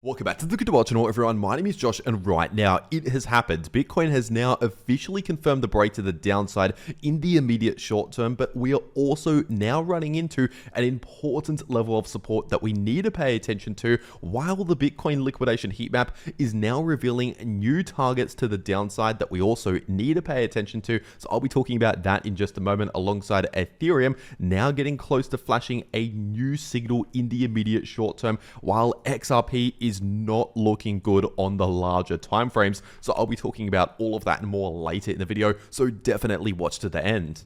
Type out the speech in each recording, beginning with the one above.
Welcome back to the Crypto channel, everyone. My name is Josh, and right now it has happened. Bitcoin has now officially confirmed the break to the downside in the immediate short term, but we are also now running into an important level of support that we need to pay attention to, while the Bitcoin liquidation heat map is now revealing new targets to the downside that we also need to pay attention to. So I'll be talking about that in just a moment, alongside Ethereum now getting close to flashing a new signal in the immediate short term, while XRP is not looking good on the larger timeframes. So I'll be talking about all of that and more later in the video, so definitely watch to the end.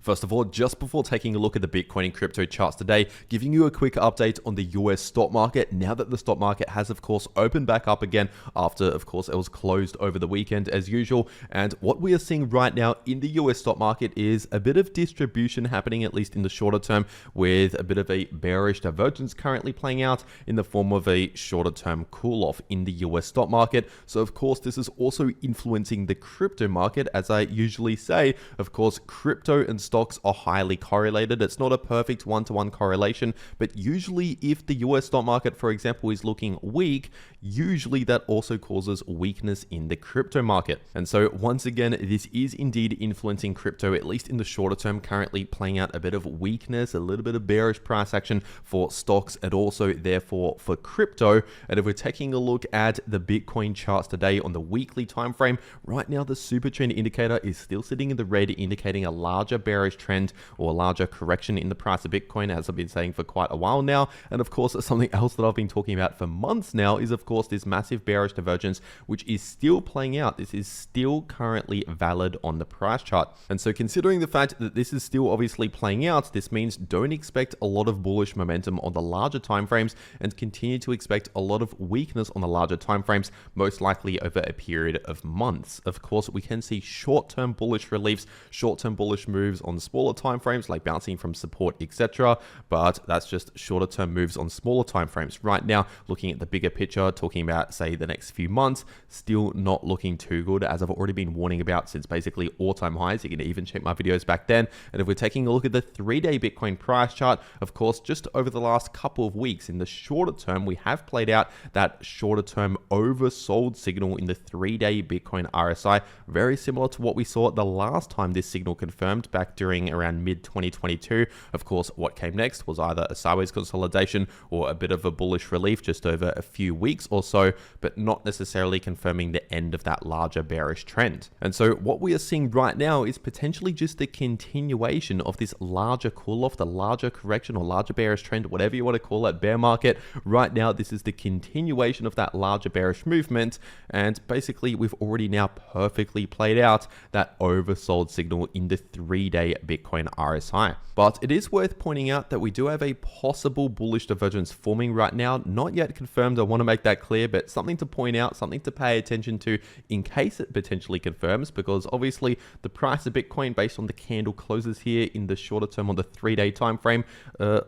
First of all, just before taking a look at the Bitcoin and crypto charts today, giving you a quick update on the US stock market now that the stock market has, of course, opened back up again after, of course, it was closed over the weekend as usual. And what we are seeing right now in the US stock market is a bit of distribution happening, at least in the shorter term, with a bit of a bearish divergence currently playing out in the form of a shorter term cool off in the US stock market. So, of course, this is also influencing the crypto market. As I usually say, of course, crypto and stocks are highly correlated. It's not a perfect one-to-one correlation, but usually if the US stock market, for example, is looking weak, usually that also causes weakness in the crypto market. And so once again, this is indeed influencing crypto, at least in the shorter term, currently playing out a bit of weakness, a little bit of bearish price action for stocks and also therefore for crypto. And if we're taking a look at the Bitcoin charts today on the weekly time frame, right now the super trend indicator is still sitting in the red, indicating a larger bearish trend or a larger correction in the price of Bitcoin, as I've been saying for quite a while now. And of course, something else that I've been talking about for months now is, of course, this massive bearish divergence, which is still playing out. This is still currently valid on the price chart. And so considering the fact that this is still obviously playing out, this means don't expect a lot of bullish momentum on the larger timeframes and continue to expect a lot of weakness on the larger timeframes, most likely over a period of months. Of course, we can see short-term bullish reliefs, short-term bullish moves on smaller timeframes, like bouncing from support, etc. But that's just shorter term moves on smaller timeframes. Right now, looking at the bigger picture, talking about, say, the next few months, still not looking too good, as I've already been warning about since basically all-time highs. You can even check my videos back then. And if we're taking a look at the 3-day Bitcoin price chart, of course, just over the last couple of weeks, in the shorter term, we have played out that shorter term oversold signal in the 3-day Bitcoin RSI, very similar to what we saw the last time this signal confirmed back during around mid-2022. Of course, what came next was either a sideways consolidation or a bit of a bullish relief just over a few weeks or so, but not necessarily confirming the end of that larger bearish trend. And so what we are seeing right now is potentially just the continuation of this larger cool-off, the larger correction or larger bearish trend, whatever you want to call it, bear market. Right now, this is the continuation of that larger bearish movement, and basically we've already now perfectly played out that oversold signal in the 3-day Bitcoin RSI. But it is worth pointing out that we do have a possible bullish divergence forming right now, not yet confirmed. I want to make that clear, but something to point out, something to pay attention to in case it potentially confirms, because obviously the price of Bitcoin based on the candle closes here in the shorter term on the 3-day time frame,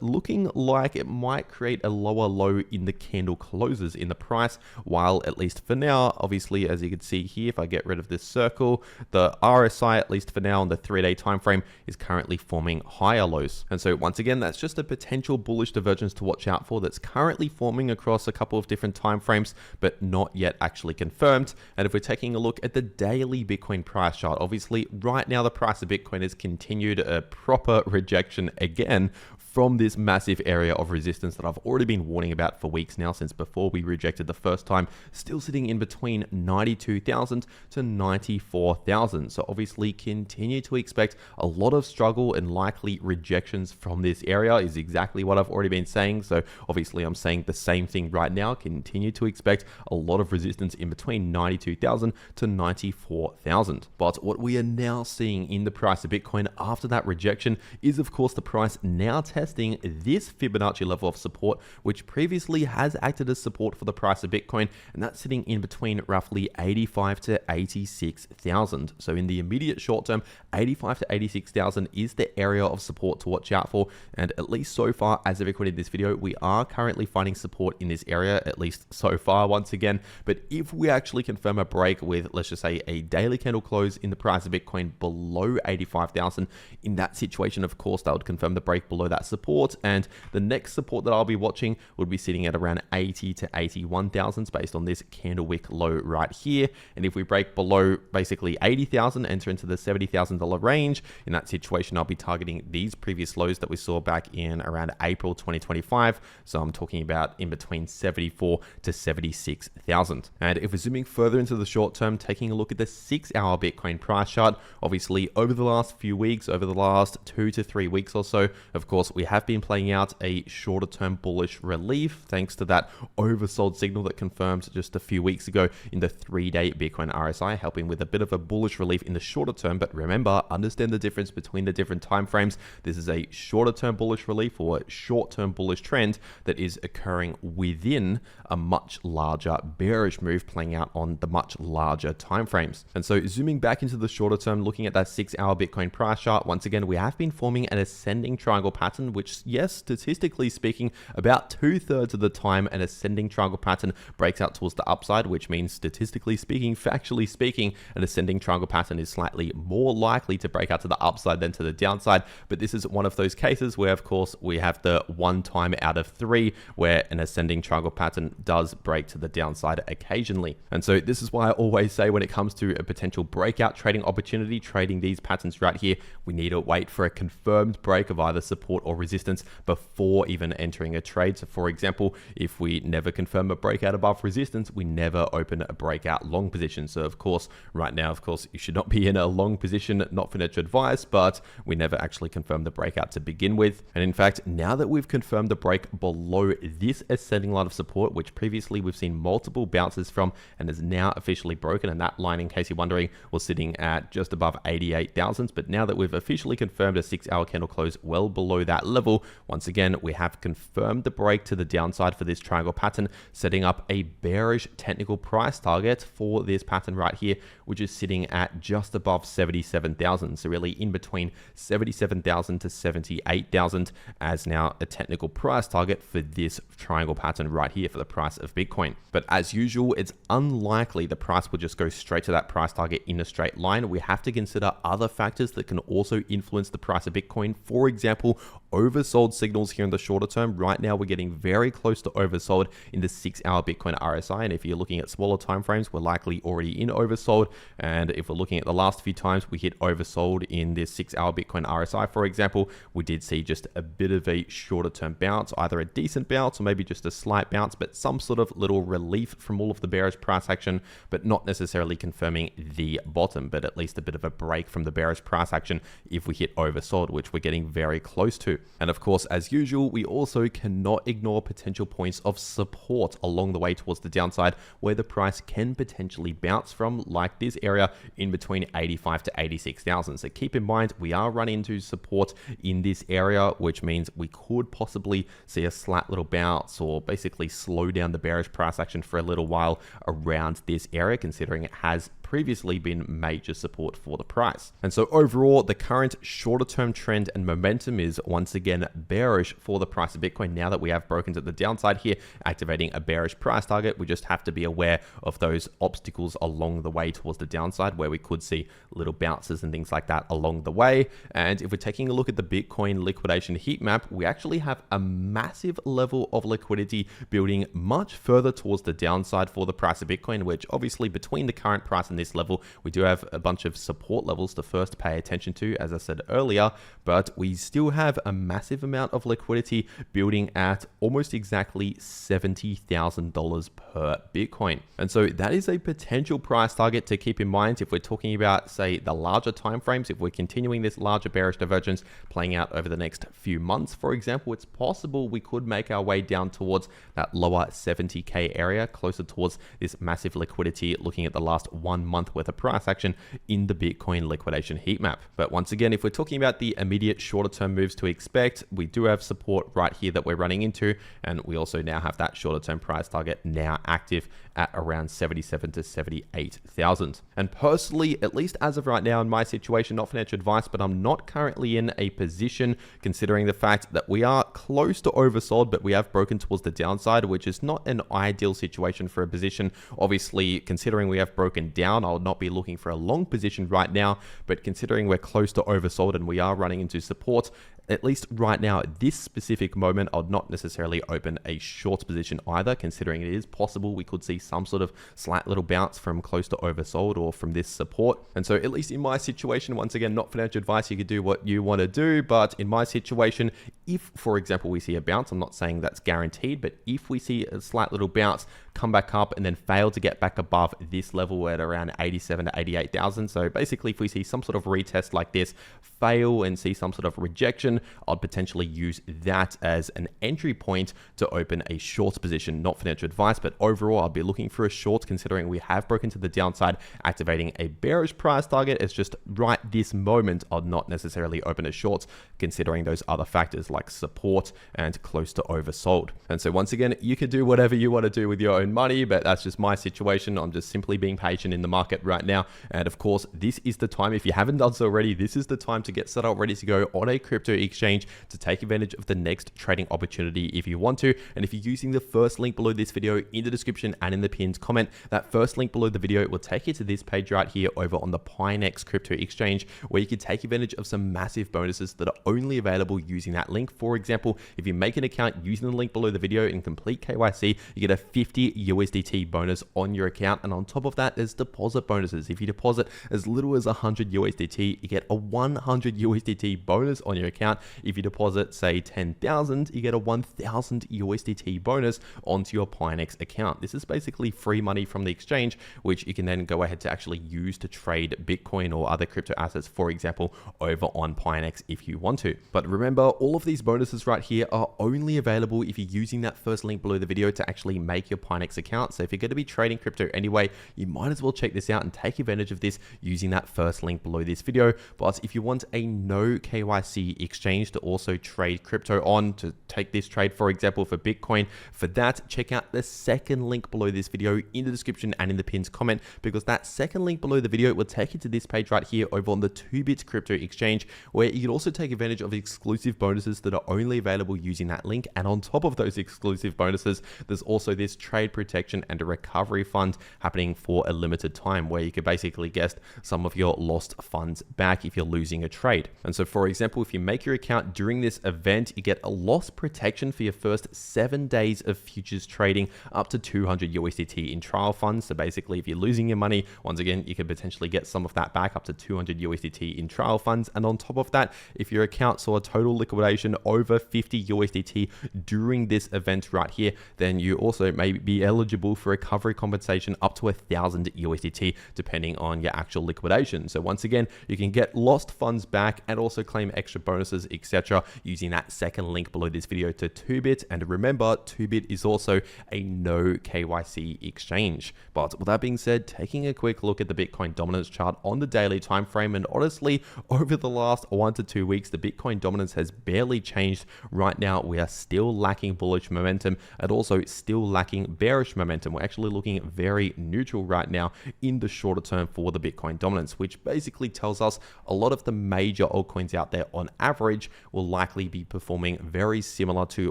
looking like it might create a lower low in the candle closes in the price, while at least for now, obviously, as you can see here, if I get rid of this circle, the RSI, at least for now on the 3-day time frame, is currently forming higher lows. And so once again, that's just a potential bullish divergence to watch out for that's currently forming across a couple of different time frames, but not yet actually confirmed. And if we're taking a look at the daily Bitcoin price chart, obviously right now the price of Bitcoin has continued a proper rejection again from this massive area of resistance that I've already been warning about for weeks now, since before we rejected the first time, still sitting in between 92,000 to 94,000. So obviously continue to expect a lot of struggle and likely rejections from this area is exactly what I've already been saying. So obviously I'm saying the same thing right now. Continue to expect a lot of resistance in between 92,000 to 94,000. But what we are now seeing in the price of Bitcoin after that rejection is, of course, the price now testing this Fibonacci level of support, which previously has acted as support for the price of Bitcoin, and that's sitting in between roughly 85 to 86,000. So in the immediate short term, 85 to 86,000 is the area of support to watch out for, and at least so far as of recording this video, we are currently finding support in this area, at least so far once again. But if we actually confirm a break with, let's just say, a daily candle close in the price of Bitcoin below 85,000, in that situation, of course, that would confirm the break below that support, and the next support that I'll be watching would be sitting at around 80 to 81,000 based on this candle wick low right here. And if we break below basically 80,000, enter into the $70,000 range, in that situation I'll be targeting these previous lows that we saw back in around April 2025. So I'm talking about in between 74 to 76,000. And if we're zooming further into the short term, taking a look at the 6-hour Bitcoin price chart, obviously over the last few weeks, over the last 2 to 3 weeks or so, of course, we have been playing out a shorter term bullish relief thanks to that oversold signal that confirmed just a few weeks ago in the 3-day Bitcoin RSI, helping with a bit of a bullish relief in the shorter term. But remember, understand the difference between the different time frames. This is a shorter term bullish relief or short term bullish trend that is occurring within a much larger bearish move playing out on the much larger time frames. And so zooming back into the shorter term, looking at that 6-hour Bitcoin price chart, once again, we have been forming an ascending triangle pattern, which, yes, statistically speaking, about 2/3 of the time an ascending triangle pattern breaks out towards the upside, which means statistically speaking, factually speaking, an ascending triangle pattern is slightly more likely to break out to the upside than to the downside. But this is one of those cases where, of course, we have the one time out of 3 where an ascending triangle pattern does break to the downside occasionally. And so this is why I always say when it comes to a potential breakout trading opportunity, trading these patterns right here, we need to wait for a confirmed break of either support or resistance before even entering a trade. So for example, if we never confirm a breakout above resistance, we never open a breakout long position. So of course, right now, of course, you should not be in a long position, not financial advice, but we never actually confirm the breakout to begin with. And in fact, now that we've confirmed the break below this ascending line of support, which previously we've seen multiple bounces from and is now officially broken, and that line, in case you're wondering, was sitting at just above 88,000. But now that we've officially confirmed a 6-hour candle close well below that level, once again, we have confirmed the break to the downside for this triangle pattern, setting up a bearish technical price target for this pattern right here, which is sitting at just above 77,000. So really in between 77,000 to 78,000 as now a technical price target for this triangle pattern right here for the price of Bitcoin. But as usual, it's unlikely the price will just go straight to that price target in a straight line. We have to consider other factors that can also influence the price of Bitcoin. For example, oversold signals here in the shorter term. Right now, we're getting very close to oversold in the 6-hour Bitcoin RSI. And if you're looking at smaller time frames, we're likely already in oversold. And if we're looking at the last few times we hit oversold in this 6-hour Bitcoin RSI, for example, we did see just a bit of a shorter term bounce, either a decent bounce or maybe just a slight bounce, but some sort of little relief from all of the bearish price action, but not necessarily confirming the bottom, but at least a bit of a break from the bearish price action if we hit oversold, which we're getting very close to. And of course, as usual, we also cannot ignore potential points of support along the way towards the downside where the price can potentially bounce from, like this area in between 85 to 86,000. So keep in mind, we are running into support in this area, which means we could possibly see a slight little bounce or basically slow down the bearish price action for a little while around this area, considering it has previously been major support for the price. And so overall, the current shorter term trend and momentum is once again bearish for the price of Bitcoin. Now that we have broken to the downside here, activating a bearish price target, we just have to be aware of those obstacles along the way towards the downside where we could see little bounces and things like that along the way. And if we're taking a look at the Bitcoin liquidation heat map, we actually have a massive level of liquidity building much further towards the downside for the price of Bitcoin, which obviously between the current price and this level, we do have a bunch of support levels to first pay attention to, as I said earlier, but we still have a massive amount of liquidity building at almost exactly $70,000 per Bitcoin. And so that is a potential price target to keep in mind if we're talking about, say, the larger time frames. If we're continuing this larger bearish divergence playing out over the next few months, for example, it's possible we could make our way down towards that lower 70K area, closer towards this massive liquidity, looking at the last 1 month worth of price action in the Bitcoin liquidation heat map. But once again, if we're talking about the immediate shorter term moves to expect, we do have support right here that we're running into, and we also now have that shorter term price target now active at around 77 to 78,000. And personally, at least as of right now in my situation, not financial advice, but I'm not currently in a position, considering the fact that we are close to oversold, but we have broken towards the downside, which is not an ideal situation for a position. Obviously, considering we have broken down down, I would not be looking for a long position right now, but considering we're close to oversold and we are running into support, at least right now, at this specific moment, I would not necessarily open a short position either, considering it is possible we could see some sort of slight little bounce from close to oversold or from this support. And so at least in my situation, once again, not financial advice, you could do what you want to do, but in my situation, if, for example, we see a bounce, I'm not saying that's guaranteed, but if we see a slight little bounce, come back up and then fail to get back above this level at around 87 to 88,000. So basically, if we see some sort of retest like this, fail and see some sort of rejection, I'd potentially use that as an entry point to open a short position. Not financial advice, but overall, I'll be looking for a short, considering we have broken to the downside, activating a bearish price target. It's just right this moment, I'd not necessarily open a short, considering those other factors like support and close to oversold. And so once again, you can do whatever you want to do with your own money, but that's just my situation. I'm just simply being patient in the market right now. And of course, this is the time, if you haven't done so already, this is the time to get set up ready to go on a crypto exchange to take advantage of the next trading opportunity if you want to. And if you're using the first link below this video in the description and in the pinned comment, that first link below the video will take you to this page right here over on the Pinex crypto exchange, where you can take advantage of some massive bonuses that are only available using that link. For example, if you make an account using the link below the video and complete KYC, you get a 50 USDT bonus on your account. And on top of that, there's deposit bonuses. If you deposit as little as 100 USDT, you get a 100 USDT bonus on your account. If you deposit, say 10,000, you get a 1,000 USDT bonus onto your Pinex account. This is basically free money from the exchange, which you can then go ahead to actually use to trade Bitcoin or other crypto assets, for example, over on Pinex if you want to. But remember, all of these bonuses right here are only available if you're using that first link below the video to actually make your Pinex account. So if you're going to be trading crypto anyway, you might as well check this out and take advantage of this using that first link below this video. But if you want a no KYC exchange to also trade crypto on, to take this trade, for example, for Bitcoin, for that, check out the second link below this video in the description and in the pinned comment, because that second link below the video will take you to this page right here over on the 2bit crypto exchange, where you can also take advantage of exclusive bonuses that are only available using that link. And on top of those exclusive bonuses, there's also this trade protection and a recovery fund happening for a limited time, where you could basically get some of your lost funds back if you're losing a trade. And so, for example, if you make your account during this event, you get a loss protection for your first 7 days of futures trading, up to 200 USDT in trial funds. So basically, if you're losing your money, once again, you could potentially get some of that back, up to 200 USDT in trial funds. And on top of that, if your account saw a total liquidation over 50 USDT during this event right here, then you also may be eligible for recovery compensation up to 1,000 USDT, depending on your actual liquidation. So once again, you can get lost funds back and also claim extra bonuses, etc., using that second link below this video to 2bit. And remember, 2bit is also a no KYC exchange. But with that being said, taking a quick look at the Bitcoin dominance chart on the daily time frame, and honestly, over the last 1 to 2 weeks, the Bitcoin dominance has barely changed. Right now, we are still lacking bullish momentum and also still lacking bearish momentum. We're actually looking very neutral right now in the shorter term for the Bitcoin dominance, which basically tells us a lot of the major altcoins out there on average will likely be performing very similar to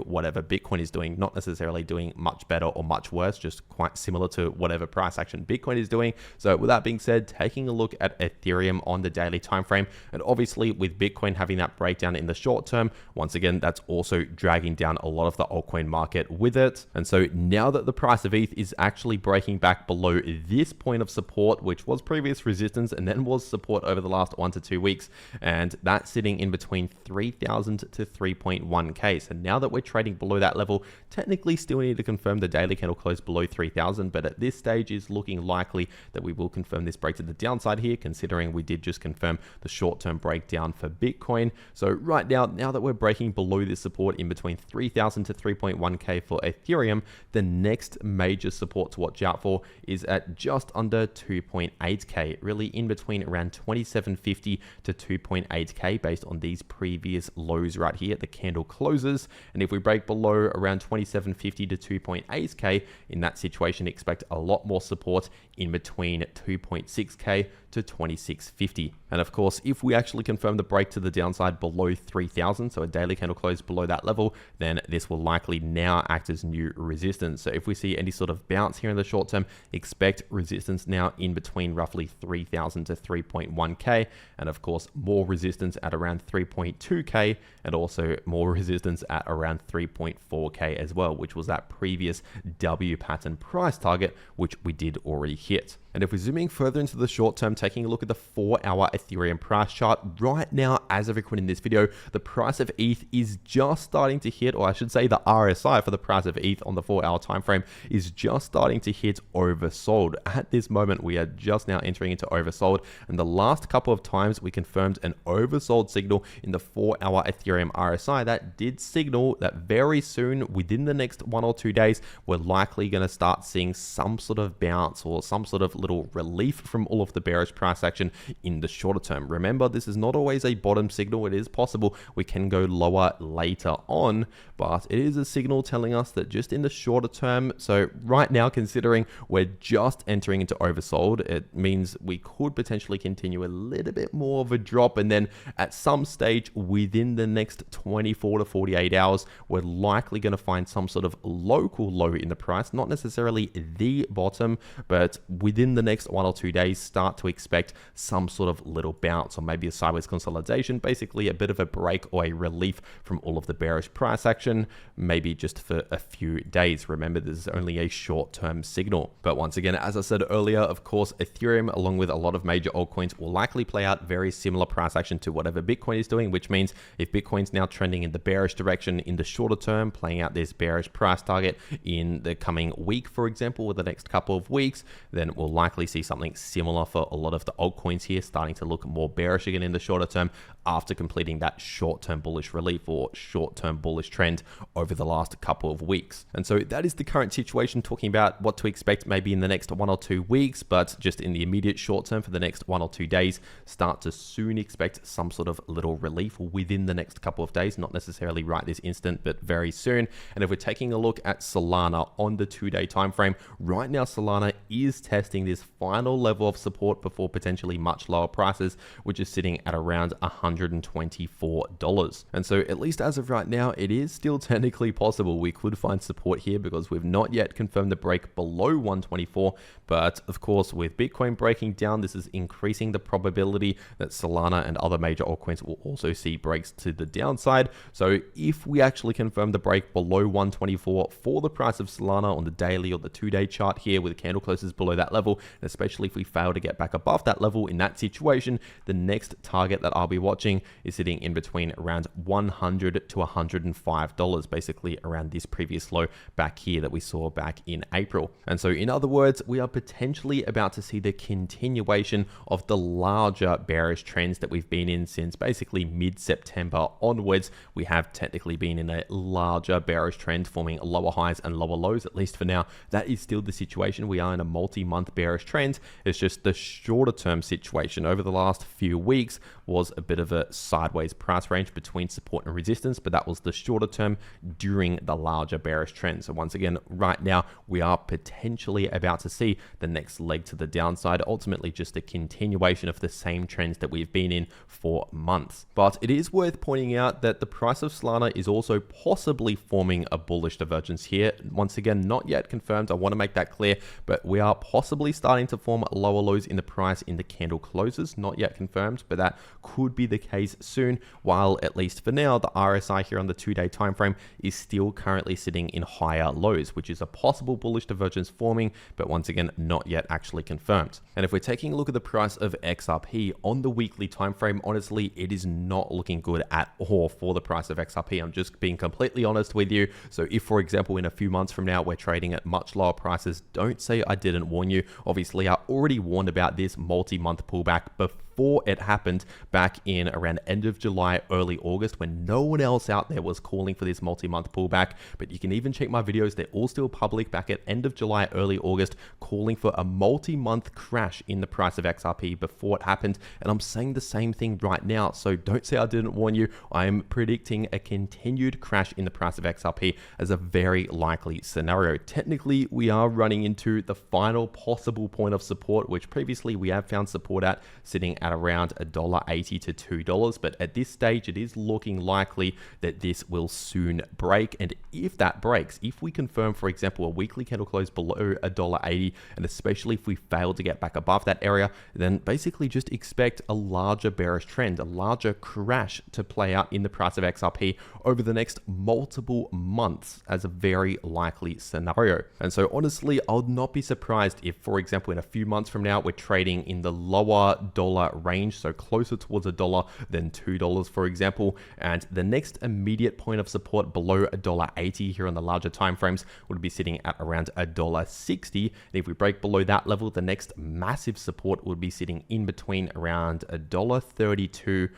whatever Bitcoin is doing, not necessarily doing much better or much worse, just quite similar to whatever price action Bitcoin is doing. So with that being said, taking a look at Ethereum on the daily time frame, and obviously with Bitcoin having that breakdown in the short term, once again, that's also dragging down a lot of the altcoin market with it. And so now that the price of ETH is actually breaking back below this point of support, which was previous resistance and then was support over the last 1 to 2 weeks, and that's sitting in between 3,000 to 3.1k. So now that we're trading below that level, technically still need to confirm the daily candle close below 3,000, but at this stage is looking likely that we will confirm this break to the downside here, considering we did just confirm the short-term breakdown for Bitcoin. So right now that we're breaking below this support in between 3,000 to 3.1k for Ethereum, the next major support to watch out for is at just under 2.8k, really in between around 2750 to 2.8k based on these previous lows right here, the candle closes. And if we break below around 2750 to 2.8k, in that situation, expect a lot more support in between 2.6k to 2650. And of course, if we actually confirm the break to the downside below 3000, so a daily candle close below that level, then this will likely now act as new resistance. So if we see any sort of bounce here in the short term, expect resistance now in between roughly 3000 to 3.1k, and of course more resistance at around 3.2k, and also more resistance at around 3.4k as well, which was that previous W pattern price target, which we did already hit. And if we're zooming further into the short term, taking a look at the 4-hour Ethereum price chart, right now, as of recording this video, the price of ETH is just starting to hit, or I should say the RSI for the price of ETH on the 4-hour time frame is just starting to hit oversold. At this moment, we are just now entering into oversold, and the last couple of times we confirmed an oversold signal in the 4-hour Ethereum RSI, that did signal that very soon, within the next 1 or 2 days, we're likely going to start seeing some sort of bounce or some sort of little relief from all of the bearish price action in the shorter term. Remember, this is not always a bottom signal. It is possible we can go lower later on, but it is a signal telling us that just in the shorter term, so right now, considering we're just entering into oversold, it means we could potentially continue a little bit more of a drop, and then at some stage within the next 24 to 48 hours, we're likely going to find some sort of local low in the price, not necessarily the bottom, but within the next 1 or 2 days, start to expect some sort of little bounce or maybe a sideways consolidation, basically a bit of a break or a relief from all of the bearish price action, maybe just for a few days. Remember, this is only a short-term signal. But once again, as I said earlier, of course, Ethereum, along with a lot of major altcoins, will likely play out very similar price action to whatever Bitcoin is doing, which means if Bitcoin's now trending in the bearish direction in the shorter term, playing out this bearish price target in the coming week, for example, or the next couple of weeks, then we'll likely see something similar for a lot of the altcoins here, starting to look more bearish again in the shorter term after completing that short-term bullish relief or short-term bullish trend over the last couple of weeks. And so that is the current situation, talking about what to expect maybe in the next 1 or 2 weeks, but just in the immediate short term for the next 1 or 2 days, start to soon expect some sort of little relief within the next couple of days, not necessarily right this instant, but very soon. And if we're taking a look at Solana on the 2-day time frame, right now Solana is testing this final level of support before potentially much lower prices, which is sitting at around $124. And so at least as of right now, it is still technically possible we could find support here because we've not yet confirmed the break below 124. But of course, with Bitcoin breaking down, this is increasing the probability that Solana and other major altcoins will also see breaks to the downside. So if we actually confirm the break below 124 for the price of Solana on the daily or the 2-day chart here with candle closes below that level, and especially if we fail to get back above that level in that situation, the next target that I'll be watching is sitting in between around $100 to $105, basically around this previous low back here that we saw back in April. And so in other words, we are potentially about to see the continuation of the larger bearish trends that we've been in since basically mid-September onwards. We have technically been in a larger bearish trend, forming lower highs and lower lows, at least for now. That is still the situation. We are in a multi-month bearish trend. It's just the shorter term situation over the last few weeks was a bit of a sideways price range between support and resistance, but that was the shorter term during the larger bearish trend. So once again, right now, we are potentially about to see the next leg to the downside, ultimately just a continuation of the same trends that we've been in for months. But it is worth pointing out that the price of Solana is also possibly forming a bullish divergence here. Once again, not yet confirmed. I want to make that clear, but we are possibly starting to form lower lows in the price in the candle closes. Not yet confirmed, but that could be the case soon, while at least for now, the RSI here on the 2-day time frame is still currently sitting in higher lows, which is a possible bullish divergence forming, but once again, not yet actually confirmed. And if we're taking a look at the price of XRP on the weekly time frame, honestly, it is not looking good at all for the price of XRP. I'm just being completely honest with you. So if, for example, in a few months from now, we're trading at much lower prices, don't say I didn't warn you. Obviously, I already warned about this multi-month pullback before it happened back in around end of July, early August, when no one else out there was calling for this multi-month pullback. But you can even check my videos. They're all still public back at end of July, early August, calling for a multi-month crash in the price of XRP before it happened. And I'm saying the same thing right now. So don't say I didn't warn you. I am predicting a continued crash in the price of XRP as a very likely scenario. Technically, we are running into the final possible point of support, which previously we we have found support at sitting at around $1.80 to $2, but at this stage it is looking likely that this will soon break. And if that breaks, if we confirm, for example, a weekly candle close below $1.80, and especially if we fail to get back above that area, then basically just expect a larger bearish trend, a larger crash to play out in the price of XRP over the next multiple months as a very likely scenario. And so honestly, I would not be surprised if, for example, in a few months from now, we're trading in the lower dollar range, so closer towards $1 than $2, for example, and the next immediate point of support below $1.80 here on the larger time frames would be sitting at around $1.60. And if we break below that level, the next massive support would be sitting in between around $1.32 to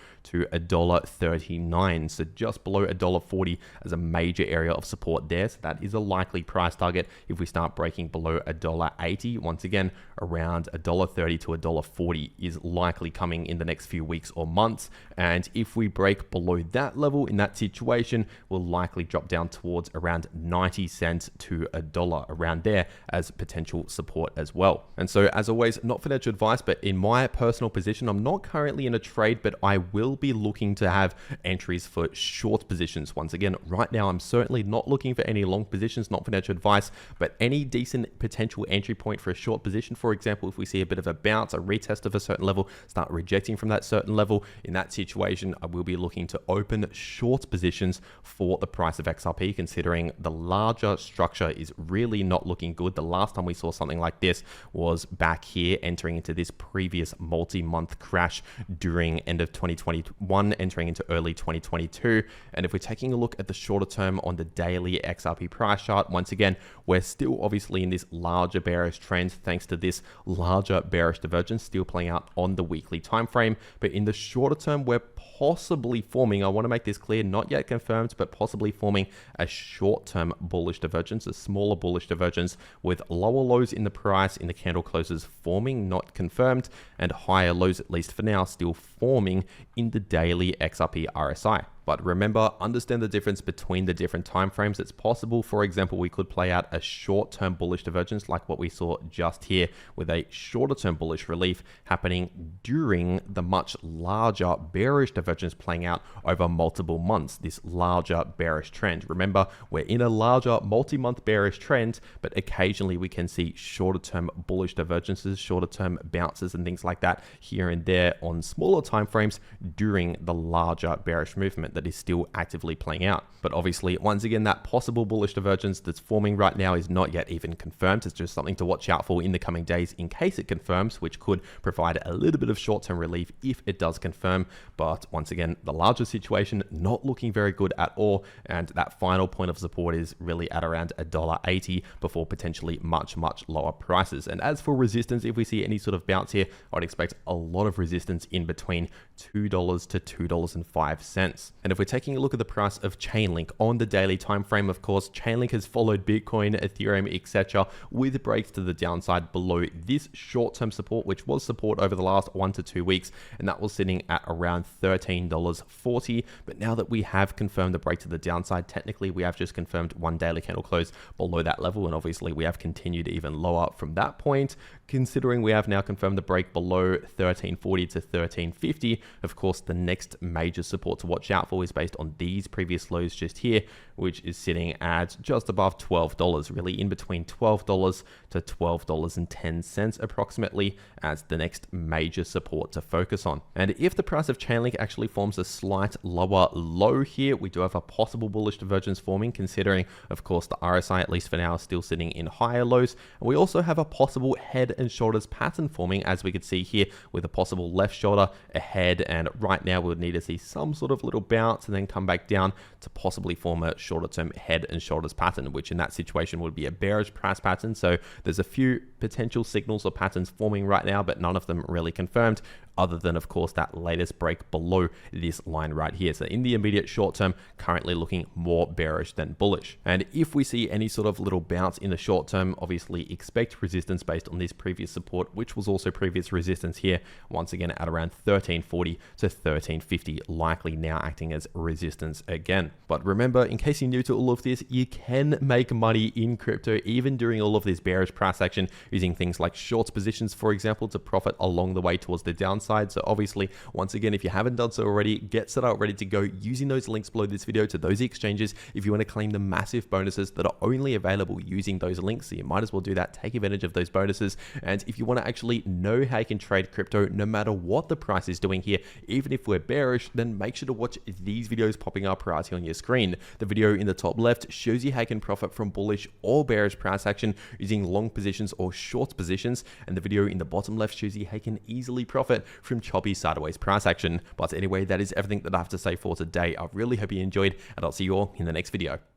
$1.39, so just below $1.40 as a major area of support there. So that is a likely price target if we start breaking below $1.80. Once again, around $1.30 to $1.40 is likely coming in the next few weeks or months. And if we break below that level, in that situation, we'll likely drop down towards around 90 cents to $1, around there, as potential support as well. And so as always, not financial advice, but in my personal position, I'm not currently in a trade, but I will be looking to have entries for short positions. Once again, right now, I'm certainly not looking for any long positions, not financial advice, but any decent potential entry point for a short position. For example, if we see a bit of a bounce, a retest of a certain level, start rejecting from that certain level, in that situation, I will be looking to open short positions for the price of XRP, considering the larger structure is really not looking good. The last time we saw something like this was back here, entering into this previous multi-month crash during end of 2021, entering into early 2022. And if we're taking a look at the shorter term on the daily XRP price chart, once again, we're still obviously in this larger bearish trend thanks to this larger bearish divergence still playing out on the weekly time frame. But in the shorter term, we're possibly forming, I want to make this clear, not yet confirmed, but possibly forming a short-term bullish divergence, a smaller bullish divergence with lower lows in the price in the candle closes forming, not confirmed, and higher lows, at least for now, still forming in the daily XRP RSI. But remember, understand the difference between the different time frames. It's possible, for example, we could play out a short-term bullish divergence like what we saw just here, with a shorter-term bullish relief happening during the much larger bearish divergence playing out over multiple months, this larger bearish trend. Remember, we're in a larger multi-month bearish trend, but occasionally we can see shorter-term bullish divergences, shorter-term bounces and things like that here and there on smaller time frames during the larger bearish movement that is still actively playing out. But obviously, once again, that possible bullish divergence that's forming right now is not yet even confirmed. It's just something to watch out for in the coming days in case it confirms, which could provide a little bit of short-term relief if it does confirm. But once again, the larger situation not looking very good at all, and that final point of support is really at around $1.80 before potentially much lower prices. And as for resistance, if we see any sort of bounce here, I'd expect a lot of resistance in between $2 to $2.05. And if we're taking a look at the price of Chainlink on the daily time frame, of course, Chainlink has followed Bitcoin, Ethereum, etc., with breaks to the downside below this short-term support, which was support over the last 1 to 2 weeks, and that was sitting at around $13.40. But now that we have confirmed the break to the downside, technically we have just confirmed one daily candle close below that level, and obviously we have continued even lower from that point. Considering we have now confirmed the break below $13.40 to $13.50, of course, the next major support to watch out for is based on these previous lows just here, which is sitting at just above $12, really in between $12 to $12.10 approximately, as the next major support to focus on. And if the price of Chainlink actually forms a slight lower low here, we do have a possible bullish divergence forming, considering, of course, the RSI, at least for now, is still sitting in higher lows. And we also have a possible head and shoulders pattern forming, as we could see here, with a possible left shoulder ahead, and right now we would need to see some sort of little bounce and then come back down to possibly form a shorter term head and shoulders pattern, which in that situation would be a bearish price pattern. So there's a few potential signals or patterns forming right now, but none of them really confirmed. other than, of course, that latest break below this line right here. So in the immediate short term, currently looking more bearish than bullish. And if we see any sort of little bounce in the short term, obviously expect resistance based on this previous support, which was also previous resistance here, once again at around 1340 to 1350, likely now acting as resistance again. But remember, in case you're new to all of this, you can make money in crypto even during all of this bearish price action using things like shorts positions, for example, to profit along the way towards the downside. So obviously, once again, if you haven't done so already, get set up ready to go using those links below this video to those exchanges if you want to claim the massive bonuses that are only available using those links. So you might as well do that, take advantage of those bonuses. And if you want to actually know how you can trade crypto no matter what the price is doing here, even if we're bearish, then make sure to watch these videos popping up right here on your screen. The video in the top left shows you how you can profit from bullish or bearish price action using long positions or short positions, and the video in the bottom left shows you how you can easily profit from choppy sideways price action. But anyway, that is everything that I have to say for today. I really hope you enjoyed, and I'll see you all in the next video.